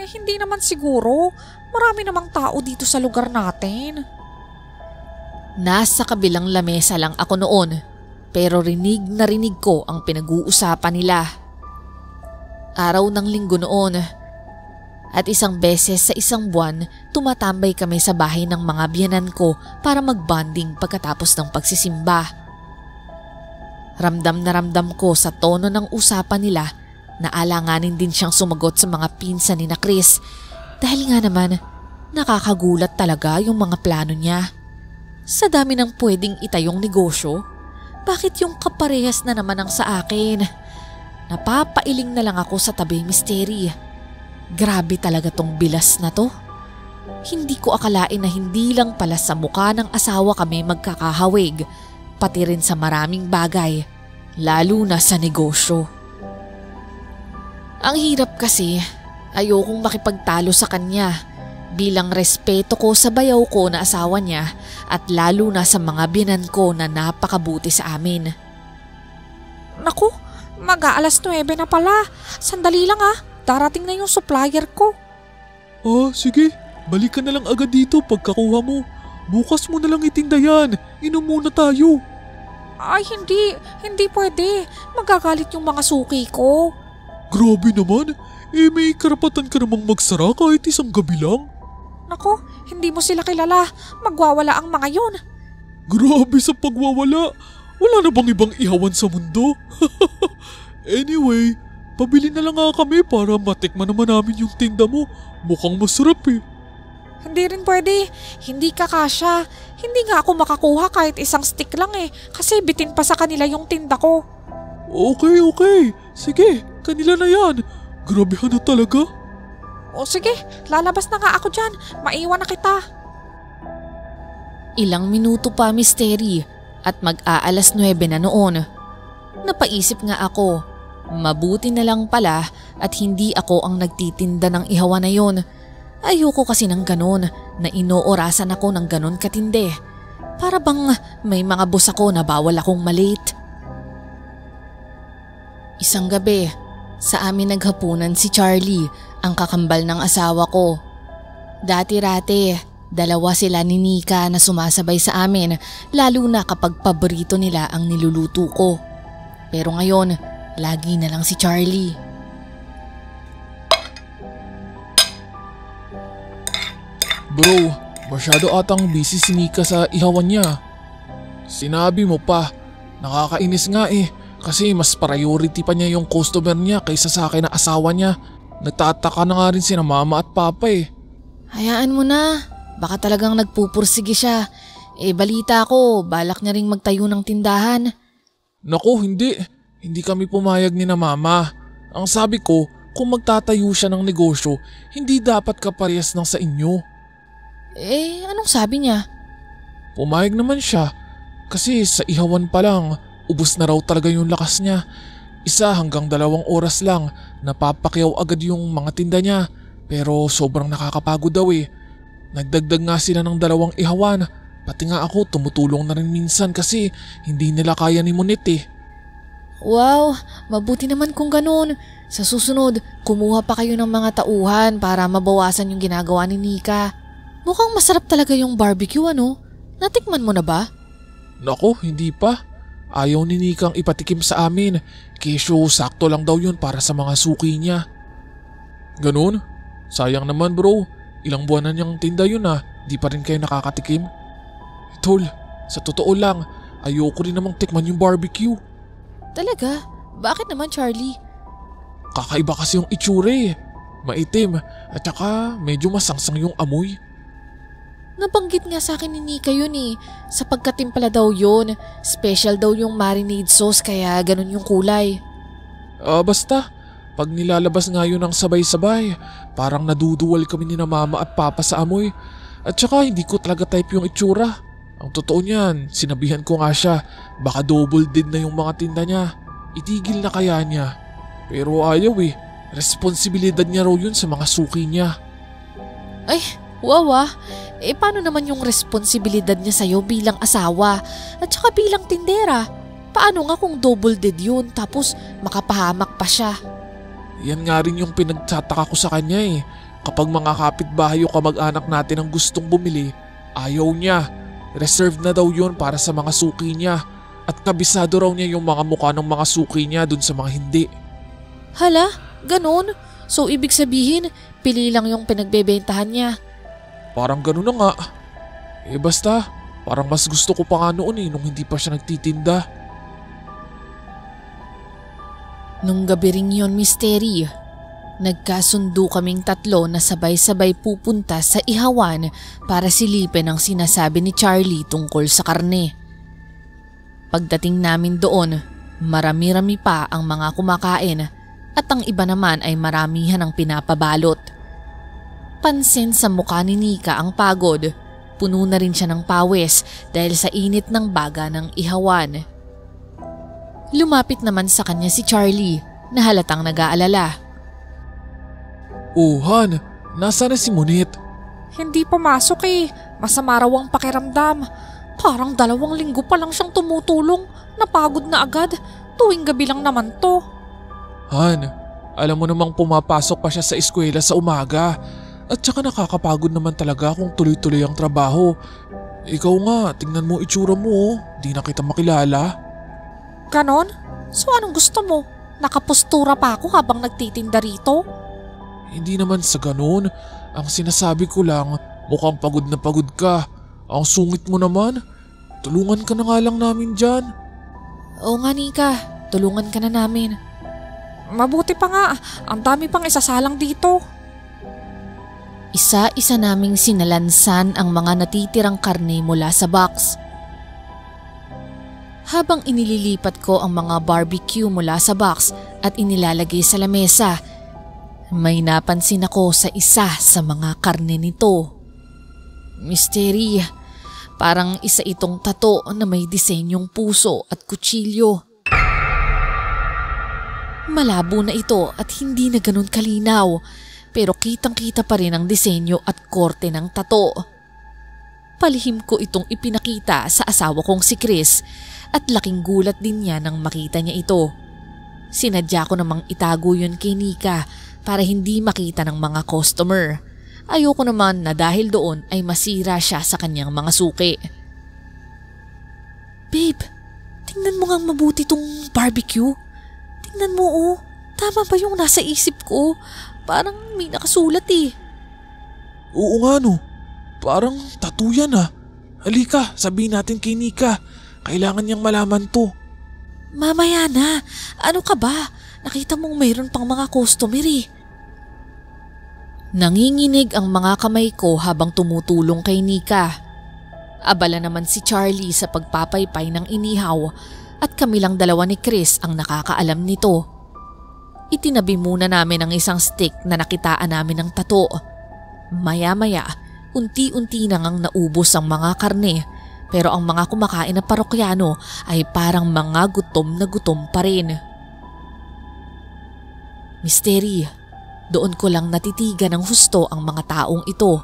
Hindi naman siguro. Marami namang tao dito sa lugar natin. Nasa kabilang lamesa lang ako noon, pero rinig na rinig ko ang pinag-uusapan nila. Araw ng linggo noon, at isang beses sa isang buwan tumatambay kami sa bahay ng mga biyanan ko para mag-bonding pagkatapos ng pagsisimba. Ramdam na ramdam ko sa tono ng usapan nila na alanganin din siyang sumagot sa mga pinsan ni na Chris dahil nga naman nakakagulat talaga yung mga plano niya. Sa dami ng pwedeng itayong negosyo, bakit yung kaparehas na naman ang sa akin? napapailing na lang ako sa tabi Misteri. Grabe talaga tong bilas na to. Hindi ko akalain na hindi lang pala sa mukha ng asawa kami magkakahawig, pati rin sa maraming bagay, lalo na sa negosyo. Ang hirap kasi, ayokong makipagtalo sa kanya bilang respeto ko sa bayaw ko na asawa niya at lalo na sa mga binan ko na napakabuti sa amin. Naku, mag-aalas 9 na pala. Sandali lang darating na yung supplier ko. Sige. Balik ka na lang agad dito pagkakuha mo. Bukas mo na lang itinda yan. Inom muna tayo. Ay, hindi pwede. Magagalit yung mga suki ko. Grabe naman. May karapatan ka namang magsara kahit isang gabi lang. Naku, hindi mo sila kilala. Magwawala ang mga yun. Grabe sa pagwawala. Wala na bang ibang ihawan sa mundo? Anyway, pabili na lang nga kami para matikman naman namin yung tinda mo. Mukhang masarap eh. Hindi rin pwede. Hindi ka kasya. Hindi nga ako makakuha kahit isang stick lang kasi bitin pa sa kanila yung tinda ko. Okay. Sige, kanila na yan. Grabehan na talaga. O sige, lalabas na nga ako dyan. Maiwan na kita. Ilang minuto pa Misteri at mag-aalas 9 na noon. Napaisip nga ako, mabuti na lang pala at hindi ako ang nagtitinda ng ihawan na yon. Ayoko kasi ng ganon na inoorasan ako ng ganon katindi. Para bang may mga boss ako na bawal akong malate. Isang gabi, sa amin naghapunan si Charlie, ang kakambal ng asawa ko. Dati-rati, dalawa sila ni Nika na sumasabay sa amin, lalo na kapag paborito nila ang niluluto ko. Pero ngayon, lagi na lang si Charlie. Bro, masyado atang busy si Nika sa ihawan niya. Sinabi mo pa, nakakainis nga kasi mas priority pa niya yung customer niya kaysa sa akin na asawa niya. Nagtataka na nga rin sina mama at papa Hayaan mo na, baka talagang nagpupursige siya. Balita ko, balak niya ring magtayo ng tindahan. Naku, hindi kami pumayag ni na mama. Ang sabi ko, kung magtatayo siya ng negosyo, hindi dapat kaparehas ng sa inyo. Anong sabi niya? Pumayag naman siya kasi sa ihawan pa lang, ubos na raw talaga yung lakas niya. 1 hanggang 2 oras lang, napapakyaw agad yung mga tinda niya pero sobrang nakakapagod daw Nagdagdag nga sila ng 2 ihawan, pati nga ako tumutulong na rin minsan kasi hindi nila kaya ni Monit Wow, mabuti naman kung ganun. Sa susunod, kumuha pa kayo ng mga tauhan para mabawasan yung ginagawa ni Nika. Mukhang masarap talaga yung barbecue Natikman mo na ba? Naku, hindi pa. Ayaw ni Nikang ipatikim sa amin. Kesyo sakto lang daw yun para sa mga suki niya. Ganun? Sayang naman bro. Ilang buwan na niyang tinda yun Di pa rin kayo nakakatikim. Tol, sa totoo lang, ayoko rin namang tikman yung barbecue. Talaga? Bakit naman Charlie? Kakaiba kasi yung itsura Maitim at saka medyo masangsang yung amoy. Nabanggit nga sa akin ni Nika yun Sa pagkatimpla daw yun. Special daw yung marinade sauce kaya ganun yung kulay. Basta, pag nilalabas nga yun ng sabay-sabay, parang naduduwal kami ni na mama at papa sa amoy. At saka hindi ko talaga type yung itsura. Ang totoo niyan, sinabihan ko nga siya, baka double dead na yung mga tinda niya. Itigil na kaya niya. Pero ayaw responsibilidad niya raw yun sa mga suki niya. Ay, wow paano naman yung responsibilidad niya sa'yo bilang asawa at saka bilang tindera? Paano nga kung double dead yun tapos makapahamak pa siya? Yan nga rin yung pinagtataka ko sa kanya Kapag mga kapitbahay o kamag-anak natin ang gustong bumili, ayaw niya. Reserved na daw yun para sa mga suki niya. At kabisado raw niya yung mga mukha ng mga suki niya dun sa mga hindi. Hala, ganun? So ibig sabihin, pili lang yung pinagbebentahan niya? Parang ganun na nga. Basta, parang mas gusto ko pa nga noon nung hindi pa siya nagtitinda. Nung gabi ring yun, Misteri, nagkasundo kaming 3 na sabay-sabay pupunta sa ihawan para silipin ang sinasabi ni Charlie tungkol sa karne. Pagdating namin doon, Marami-rami pa ang mga kumakain at ang iba naman ay maramihan ang pinapabalot. Pansin sa mukha ni Nika ang pagod. Puno na rin siya ng pawis dahil sa init ng baga ng ihawan. Lumapit naman sa kanya si Charlie na halatang nag-aalala. Oh, Han, nasa na si Munit? Hindi pumasok eh. Masama raw ang pakiramdam. Parang 2 linggo pa lang siyang tumutulong. Napagod na agad. Tuwing gabi lang naman to. Han, alam mo namang pumapasok pa siya sa eskwela sa umaga. At saka nakakapagod naman talaga kung tuloy-tuloy ang trabaho. Ikaw nga, tingnan mo itsura mo oh. Di na kita makilala. Ganon? So anong gusto mo? Nakapustura pa ako habang nagtitinda rito? Hindi naman sa ganun. Ang sinasabi ko lang, mukhang pagod na pagod ka. Ang sungit mo naman. Tulungan ka na nga lang namin dyan. Oo nga Nika, tulungan ka na namin. Mabuti pa nga, ang dami pang isasalang dito. Isa-isa naming sinalansan ang mga natitirang karne mula sa box. Habang inililipat ko ang mga barbecue mula sa box at inilalagay sa lamesa, may napansin ako sa isa sa mga karne nito. Mystery, parang isa itong tato na may disenyong puso at kutsilyo. Malabo na ito at hindi na ganun kalinaw, pero kitang-kita pa rin ang disenyo at korte ng tato. Palihim ko itong ipinakita sa asawa kong si Chris at laking gulat din niya nang makita niya ito. Sinadya ko namang itago yun kay Nika para hindi makita ng mga customer. Ayoko naman na dahil doon ay masira siya sa kanyang mga suki. Babe, tingnan mo ngang mabuti tong barbecue. Tingnan mo oh, tama ba yung nasa isip ko? Parang may nakasulat eh. Oo nga no, parang tattoo yan ah. Halika, sabihin natin kay Nika. Kailangan niyang malaman to. Mamaya na, ano ka ba? Nakita mong mayroon pang mga customer eh. Nanginginig ang mga kamay ko habang tumutulong kay Nika. Abala naman si Charlie sa pagpapaypay ng inihaw at kami lang 2 ni Chris ang nakakaalam nito. Itinabi muna namin ang isang stick na nakitaan namin ng tato. Maya-maya, unti-unti na ngang naubos ang mga karne, pero ang mga kumakain na parokyano ay parang mga gutom na gutom pa rin. Mystery, doon ko lang natitigan ng husto ang mga taong ito.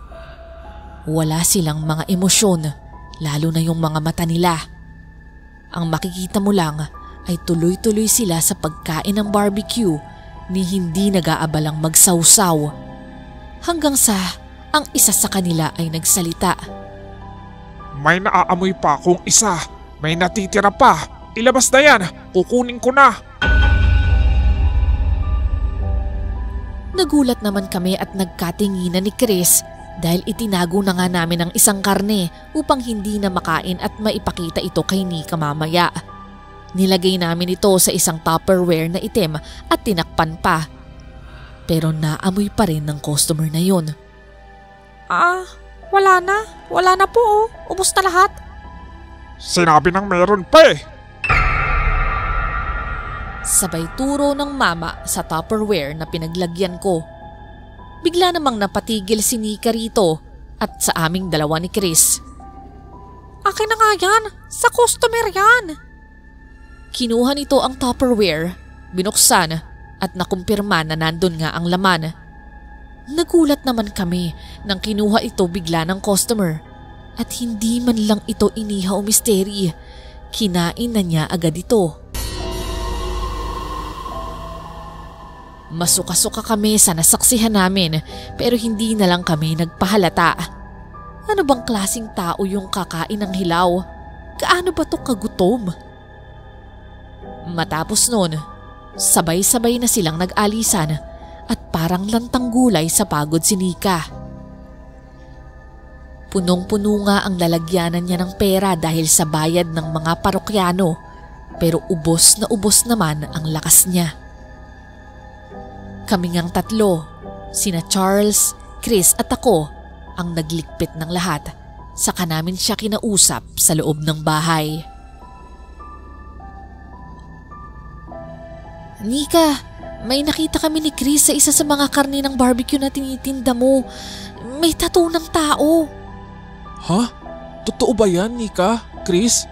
Wala silang mga emosyon, lalo na yung mga mata nila. Ang makikita mo lang ay tuloy-tuloy sila sa pagkain ng barbecue ni hindi nag-aabalang magsawsaw. Hanggang sa ang isa sa kanila ay nagsalita. May naaamoy pa akong isa. May natitira pa. Ilabas na yan. Kukunin ko na. Nagulat naman kami at nagkatinginan ni Chris dahil itinago na nga namin ang isang karne upang hindi na makain at maipakita ito kay Nika mamaya. Nilagay namin ito sa isang Tupperware na itim at tinakpan pa. Pero naamoy pa rin ng customer na yun. Wala na. Wala na po oh. Ubos na lahat. Sinabi nang meron pa eh. Sabay turo ng mama sa Tupperware na pinaglagyan ko. Bigla namang napatigil si Nika rito at sa aming 2 ni Chris. Akin na nga yan. Sa customer yan. Kinuha nito ang Tupperware, binuksan at nakumpirma na nandun nga ang laman. Nagulat naman kami nang kinuha ito bigla ng customer at hindi man lang ito inihaw mystery. Kinain na niya agad ito. Masuka-suka kami sa nasaksihan namin pero hindi na lang kami nagpahalata. Ano bang klaseng tao yung kakain ng hilaw? Gaano ba to kagutom? Matapos nun, sabay-sabay na silang nag-alisan at parang lantang gulay sa pagod si Nika. Punong-puno nga ang lalagyanan niya ng pera dahil sa bayad ng mga parokyano, pero ubos na ubos naman ang lakas niya. Kami ngang 3, sina Charles, Chris at ako ang nagligpit ng lahat, saka namin siya kinausap sa loob ng bahay. Nika, may nakita kami ni Chris sa isa sa mga karne ng barbecue na tinitinda mo. May tattoo ng tao. Ha? Totoo ba yan, Nika? Chris?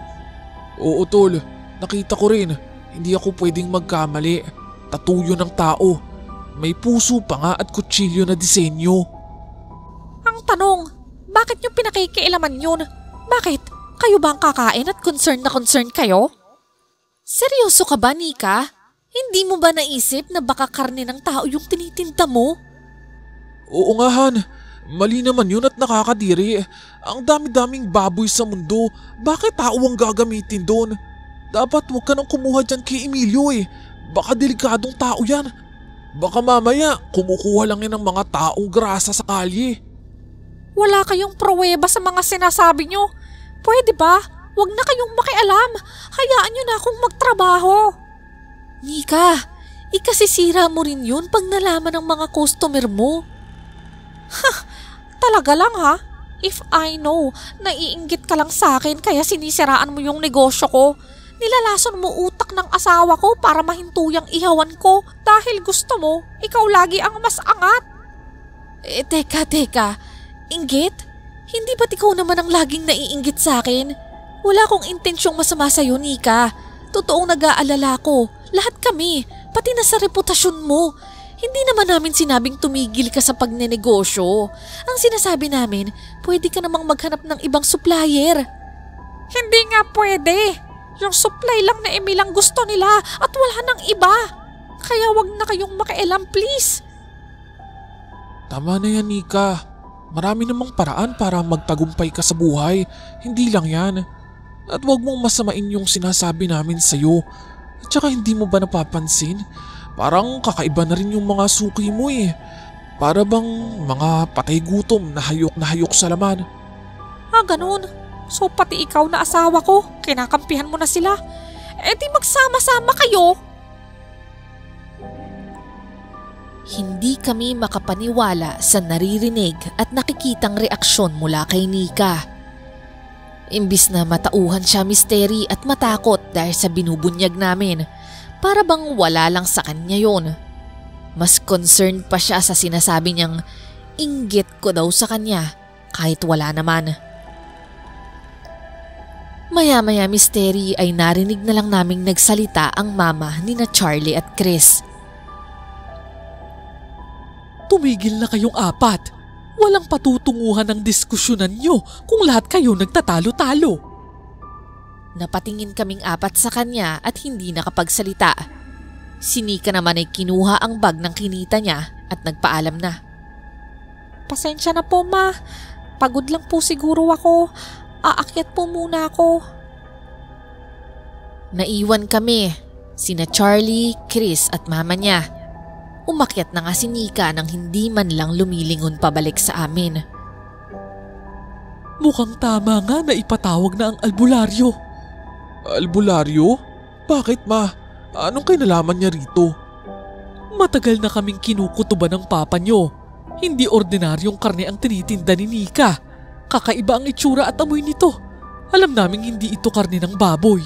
Oo, tol. Nakita ko rin. Hindi ako pwedeng magkamali. Tattoo yun ng tao. May puso pa nga at kutsilyo na disenyo. Ang tanong, bakit nyo pinakikialaman yun? Bakit? Kayo ba ang kakain at concerned na concerned kayo? Seryoso ka ba, Nika? Hindi mo ba naisip na baka karne ng tao yung tinitinda mo? Oo nga, Han. Mali naman yun at nakakadiri. Ang dami-daming baboy sa mundo. Bakit tao ang gagamitin doon? Dapat huwag ka nang kumuha dyan kay Emilio eh. Baka delikadong tao yan. Baka mamaya kumukuha lang yan ng mga taong grasa sa kalye. Wala kayong pruweba sa mga sinasabi nyo. Pwede ba? Huwag na kayong makialam. Hayaan nyo na akong magtrabaho. Nika, ikasisira mo rin yun pag nalaman ng mga customer mo. Talaga lang ha? If I know, naiinggit ka lang sa akin kaya sinisiraan mo yung negosyo ko. Nilalason mo utak ng asawa ko para mahintuyang ihawan ko dahil gusto mo, ikaw lagi ang mas angat. Teka. Inggit? Hindi ba't ikaw naman ang laging naiinggit sa akin? Wala akong intensyong masama sa'yo, Nika. Totoong nag-aalala ko. Lahat kami, pati na sa reputasyon mo. Hindi naman namin sinabing tumigil ka sa pagnenegosyo. Ang sinasabi namin, pwede ka namang maghanap ng ibang supplier. Hindi nga pwede. Yung supply lang na Emil ang gusto nila at wala nang iba. Kaya wag na kayong makialam, please. Tama na yan, Nika. Marami namang paraan para magtagumpay ka sa buhay. Hindi lang yan. At wag mong masamain yung sinasabi namin sa'yo. At saka hindi mo ba napapansin? Parang kakaiba na rin yung mga suki mo eh. Para bang mga patay gutom na hayok sa laman. Ganun. So pati ikaw na asawa ko, kinakampihan mo na sila. Di magsama-sama kayo. Hindi kami makapaniwala sa naririnig at nakikitang reaksyon mula kay Nika. Imbis na matauhan siya, misteri at matakot dahil sa binubunyag namin, para bang wala lang sa kanya yon. Mas concerned pa siya sa sinasabi niyang inggit ko daw sa kanya kahit wala naman. Maya-maya, misteri, ay narinig na lang naming nagsalita ang mama ni na Charlie at Chris. Tumigil na kayong apat. Walang patutunguhan ng diskusyonan nyo kung lahat kayo nagtatalo-talo. Napatingin kaming apat sa kanya at hindi nakapagsalita. Si Nika naman ay kinuha ang bag ng kinita niya at nagpaalam na. Pasensya na po, ma. Pagod lang po siguro ako. Aakyat po muna ako. Naiwan kami, sina Charlie, Chris at mama niya. Umakyat na nga si Nika nang hindi man lang lumilingon pabalik sa amin. Mukhang tama nga na ipatawag na ang albularyo. Albularyo? Bakit, ma? Anong kinalaman niya rito? Matagal na kaming kinukutuban ng papa nyo. Hindi ordinaryong karne ang tinitinda ni Nika. Kakaiba ang itsura at amoy nito. Alam naming hindi ito karne ng baboy.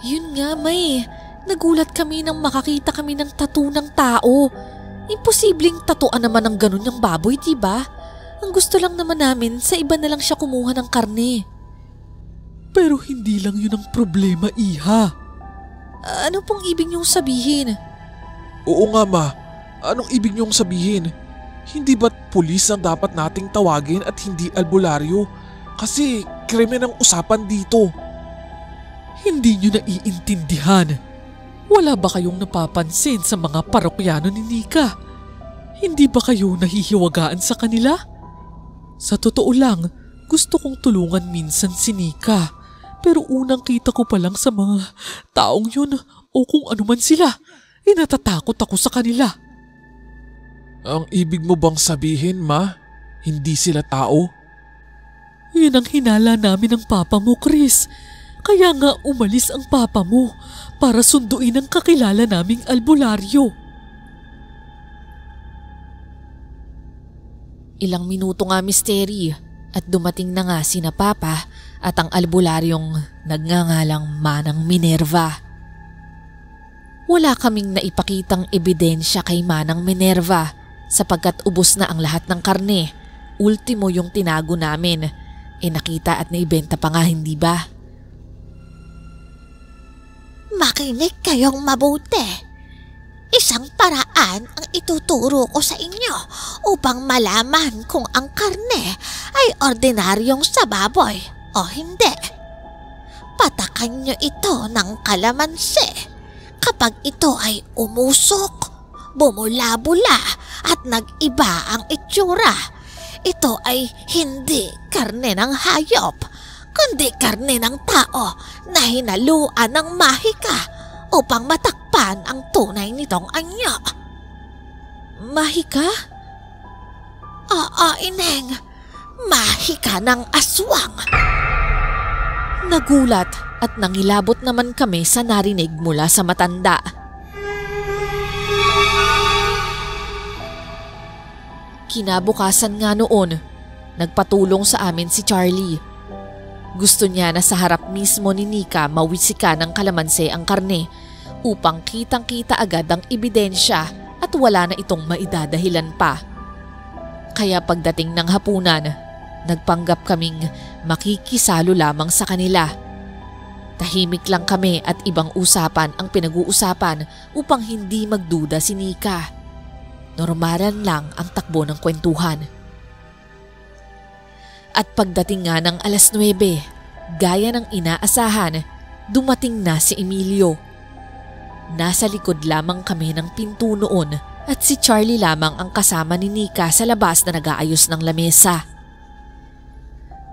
Yun nga, May. Nagulat kami nang makakita kami ng tattoo ng tao. Imposibleng tatuan naman ng ganun yung baboy, diba? Ang gusto lang naman namin, sa iba na lang siya kumuha ng karne. Pero hindi lang yun ang problema, Iha. Ano pong ibig niyong sabihin? Oo nga, ma. Anong ibig niyong sabihin? Hindi ba't pulis ang dapat nating tawagin at hindi albularyo? Kasi krimen ang usapan dito. Hindi niyo naiintindihan. Wala ba kayong napapansin sa mga parokyano ni Nika? Hindi ba kayo nahihiwagaan sa kanila? Sa totoo lang, gusto kong tulungan minsan si Nika. Pero unang kita ko pa lang sa mga taong yun o kung ano man sila, natatakot ako sa kanila. Ang ibig mo bang sabihin, ma? Hindi sila tao? Yun ang hinala namin ng papa mo, Chris. Kaya nga umalis ang papa mo para sunduin ang kakilala naming albularyo. Ilang minuto nga, misteri, at dumating na nga sina papa at ang albularyong nagngangalang Manang Minerva. Wala kaming naipakitang ebidensya kay Manang Minerva sapagkat ubos na ang lahat ng karne. Ultimo yung tinago namin. Nakita at naibenta pa nga, hindi ba? Makinig kayong mabuti. Isang paraan ang ituturo ko sa inyo upang malaman kung ang karne ay ordinaryong sa baboy o hindi. Patakan nyo ito ng kalamansi. Kapag ito ay umusok, bumula-bula at nag-iba ang itsura, ito ay hindi karne ng hayop, kundi karne ng tao na hinaluan ng mahika upang matakpan ang tunay nitong anyo. Mahika? Oo, Ineng. Mahika ng aswang. Nagulat at nangilabot naman kami sa narinig mula sa matanda. Kinabukasan nga noon, nagpatulong sa amin si Charlie. Gusto niya na sa harap mismo ni Nika mawisika ng kalamanse ang karne upang kitang-kita agad ang ebidensya at wala na itong maidadahilan pa. Kaya pagdating ng hapunan, nagpanggap kaming makikisalo lamang sa kanila. Tahimik lang kami at ibang usapan ang pinag-uusapan upang hindi magduda si Nika. Normalan lang ang takbo ng kwentuhan. At pagdating nga ng 9:00, gaya ng inaasahan, dumating na si Emilio. Nasa likod lamang kami ng pinto noon at si Charlie lamang ang kasama ni Nika sa labas na nag-aayos ng lamesa.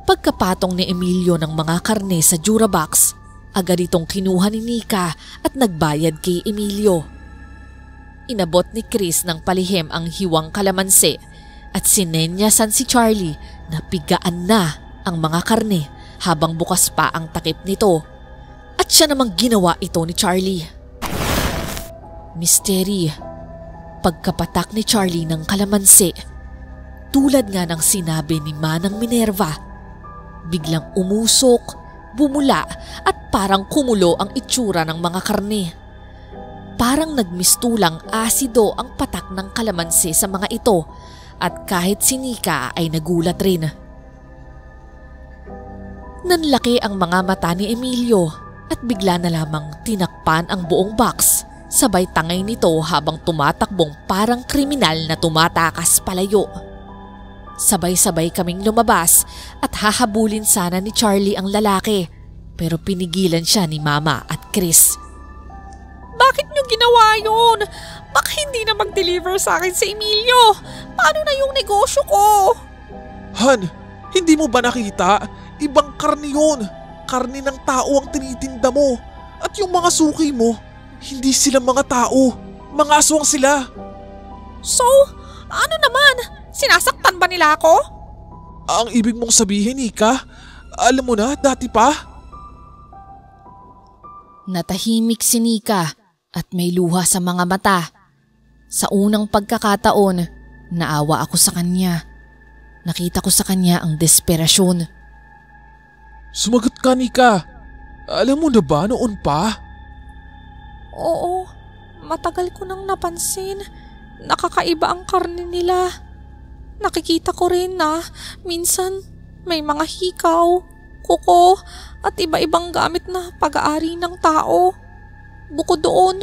Pagkapatong ni Emilio ng mga karne sa Durabox, agad itong kinuha ni Nika at nagbayad kay Emilio. Inabot ni Chris ng palihim ang hiwang kalamansi at sinenyasan si Charlie na pigaan na ang mga karne habang bukas pa ang takip nito. At siya namang ginawa ito ni Charlie. Misteri, pagkapatak ni Charlie ng kalamansi, tulad nga ng sinabi ni Manang Minerva, biglang umusok, bumula at parang kumulo ang itsura ng mga karne. Parang nagmistulang asido ang patak ng kalamansi sa mga ito at kahit si Nika ay nagulat rin. Nanlaki ang mga mata ni Emilio at bigla na lamang tinakpan ang buong box, sabay tangay nito habang tumatakbong parang kriminal na tumatakas palayo. Sabay-sabay kaming lumabas at hahabulin sana ni Charlie ang lalaki, pero pinigilan siya ni Mama at Chris. Bakit niyo ginawa yun? Baka hindi na mag-deliver sa akin si Emilio. Paano na yung negosyo ko? Han, hindi mo ba nakita? Ibang karne yun. Karne ng tao ang tinitinda mo. At yung mga suki mo, hindi sila mga tao. Mga aswang sila. So, ano naman? Sinasaktan ba nila ako? Ang ibig mong sabihin, Nika, alam mo na, dati pa? Natahimik si Nika at may luha sa mga mata. Sa unang pagkakataon, naawa ako sa kanya. Nakita ko sa kanya ang desperasyon. Sumagot ka, Nika. Alam mo na ba noon pa? Oo, matagal ko nang napansin. Nakakaiba ang karne nila. Nakikita ko rin na minsan may mga hikaw, kuko at iba-ibang gamit na pag-aari ng tao. Bukod doon,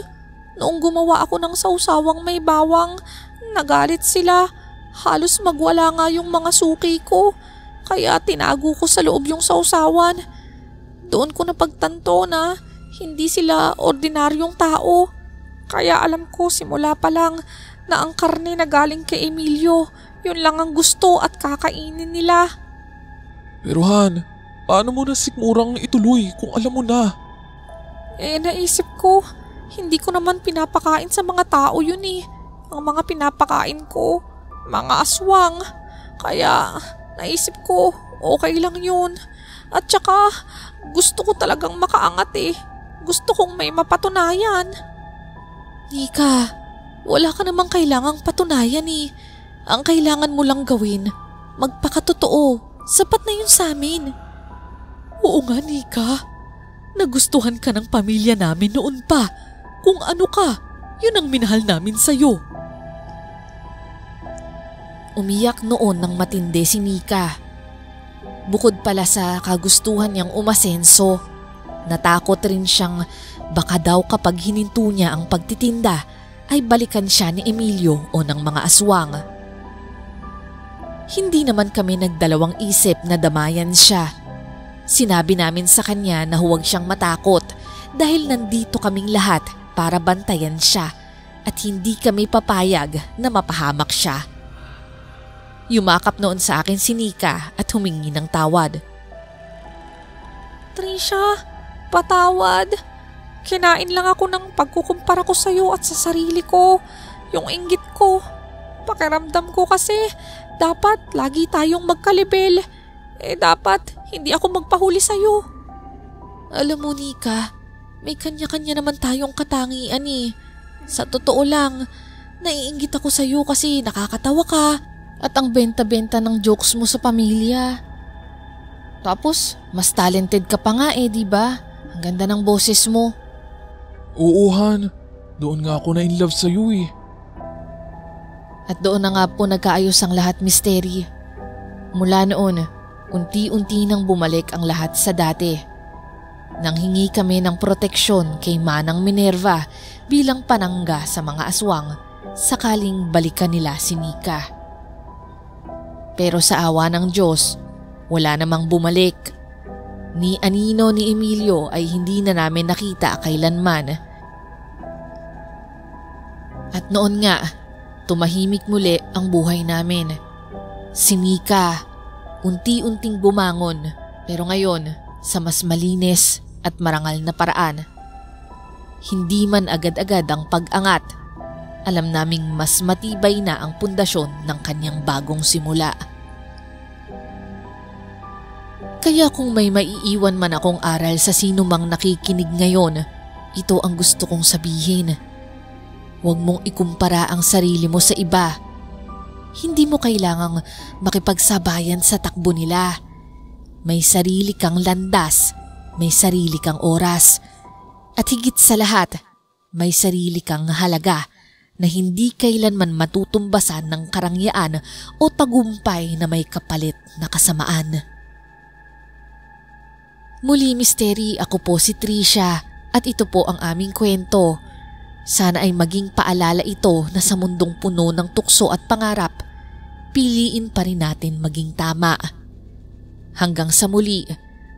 noong gumawa ako ng sausawang may bawang, nagalit sila. Halos magwala nga yung mga suki ko, kaya tinago ko sa loob yung sausawan. Doon ko napagtanto na hindi sila ordinaryong tao. Kaya alam ko simula pa lang na ang karne na galing kay Emilio, yun lang ang gusto at kakainin nila. Pero Han, paano mo nasikmurang ituloy kung alam mo na? Naisip ko, hindi ko naman pinapakain sa mga tao yun eh. Ang mga pinapakain ko, mga aswang. Kaya naisip ko, okay lang yun. At saka, gusto ko talagang makaangat eh. Gusto kong may mapatunayan. Nika, wala ka namang kailangang patunayan eh. Ang kailangan mo lang gawin, magpakatotoo. Sapat na yun sa amin. Oo nga, Nika. Nagustuhan ka ng pamilya namin noon pa. Kung ano ka, yun ang minahal namin sa'yo. Umiyak noon ng matindi si Nika. Bukod pala sa kagustuhan niyang umasenso, natakot rin siyang baka daw kapag hininto niya ang pagtitinda ay balikan siya ni Emilio o ng mga aswang. Hindi naman kami nagdalawang isip na damayan siya. Sinabi namin sa kanya na huwag siyang matakot dahil nandito kaming lahat para bantayan siya at hindi kami papayag na mapahamak siya. Yumakap noon sa akin si Nika at humingi ng tawad. Trisha, patawad. Kinain lang ako ng pagkukumpara ko sa'yo at sa sarili ko. Yung inggit ko. Pakiramdam ko kasi dapat lagi tayong magkalibel. Dapat hindi ako magpahuli sa'yo. Alam mo Nika, may kanya-kanya naman tayong katangian eh. Sa totoo lang, naiinggit ako sa'yo kasi nakakatawa ka at ang benta-benta ng jokes mo sa pamilya. Tapos, mas talented ka pa nga eh, di ba? Ang ganda ng boses mo. Oo Han, doon nga ako na in love sa'yo eh. At doon na nga po nagkaayos ang lahat, Misteri. Mula noon, unti-unti nang bumalik ang lahat sa dati. Nanghingi kami ng proteksyon kay Manang Minerva bilang panangga sa mga aswang sakaling balikan nila si Nika. Pero sa awa ng Diyos, wala namang bumalik. Ni Anino ni Emilio ay hindi na namin nakita kailanman. At noon nga, tumahimik muli ang buhay namin. Si Nika, unti-unting bumangon pero ngayon sa mas malinis at marangal na paraan. Hindi man agad-agad ang pag-angat, alam naming mas matibay na ang pundasyon ng kanyang bagong simula. Kaya kung may maiiwan man akong aral sa sino mang nakikinig ngayon, ito ang gusto kong sabihin. Huwag mong ikumpara ang sarili mo sa iba. Hindi mo kailangang makipagsabayan sa takbo nila. May sarili kang landas, may sarili kang oras, at higit sa lahat, may sarili kang halaga na hindi kailanman matutumbasan ng karangyaan o tagumpay na may kapalit na kasamaan. Muli Misteri, ako po si Trisha at ito po ang aming kwento. Sana ay maging paalala ito na sa mundong puno ng tukso at pangarap, piliin pa rin natin maging tama. Hanggang sa muli,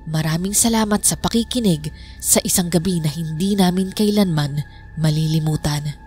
maraming salamat sa pakikinig sa isang gabi na hindi namin kailanman malilimutan.